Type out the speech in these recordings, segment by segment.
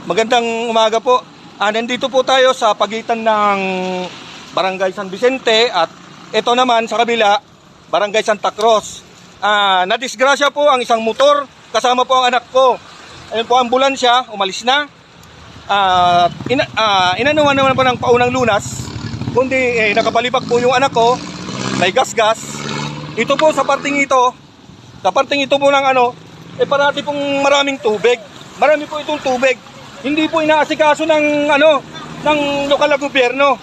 Magandang umaga po. Nandito po tayo sa pagitan ng Barangay San Vicente at ito naman sa kabila, Barangay Santa Cruz. Nadisgrasya po ang isang motor, kasama po ang anak ko. Ayun po, ambulansya, umalis na. Inanuhan naman po ng paunang lunas, kundi nakapalibag po yung anak ko, may gas-gas. Ito po sa parting ito po ng parati pong maraming tubig. Marami po itong tubig. Hindi po inaasikaso ng lokal na gobyerno,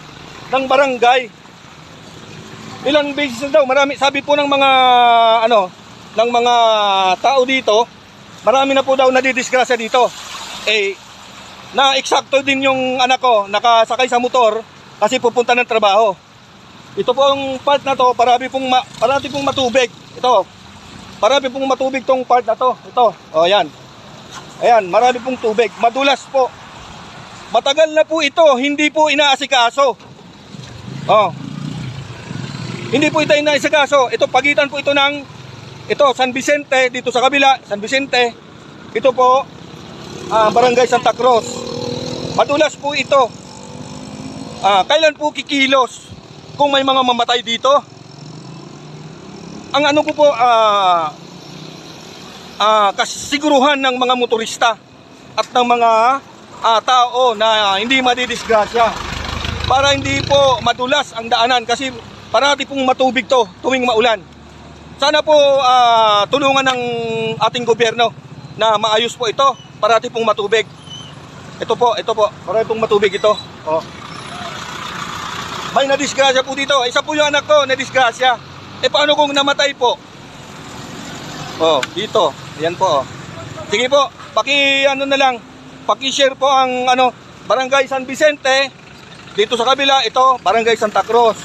ng barangay. Ilang beses na daw, marami, sabi po ng mga tao dito, marami na po daw nadidisgrasya dito. Na eksakto din yung anak ko, nakasakay sa motor kasi pupunta ng trabaho. Ito po ang part na to, parati pong matubig. Ito, parati pong matubig tong part na to. Ito, yan. Ayan, marami pong tubig. Madulas po. Matagal na po ito, hindi po inaasikaso. Hindi po ito inaasikaso. Ito, pagitan po ito ng San Vicente, dito sa kabila, San Vicente. Ito po, Barangay Santa Cruz. Madulas po ito. Kailan po kikilos kung may mga mamatay dito? Ang kasiguruhan ng mga motorista at ng mga tao na hindi madidisgrasya para hindi po madulas ang daanan kasi parati pong matubig to tuwing maulan. Sana po tulungan ng ating gobyerno na maayos po ito, parati pong matubig. Ito po, parati pong matubig ito. May nadisgrasya po dito. Isa po yung anak ko nadisgrasya. Paano kung namatay po? Dito. Ayan po. Sige po, paki-share po ang Barangay San Vicente. Dito sa kabila, ito, Barangay Santa Cruz.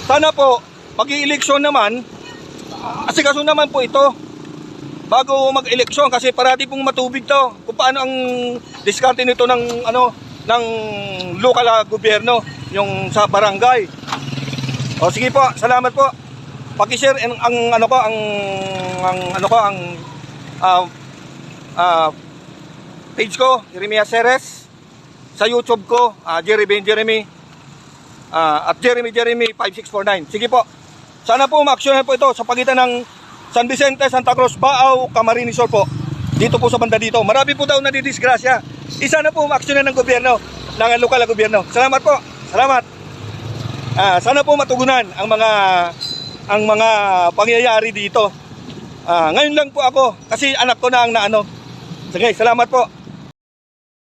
Sana po, mag-i-eleksyon naman, asikaso naman po ito bago mag-eleksyon kasi parati pong matubig to. Kung paano ang diskarte nito ng lokal na gobyerno, yung sa barangay. Sige po, salamat po. Paki-share ang page ko, Jeremy Aceres. Sa YouTube ko, Jeremy at Jeremy 5649. Sige po. Sana po ma-actionan po ito sa pagitan ng San Vicente, Santa Cruz, Baaw, Camarines Sur po. Dito po sa banda dito. Marami po daw nadidisgrasya. Isa na po ma-actionan ng gobyerno, ng lokal na gobyerno. Salamat po. Salamat. Sana po matugunan ang mga pangyayari dito. Ngayon lang po ako kasi anak ko na ang Sige, salamat po.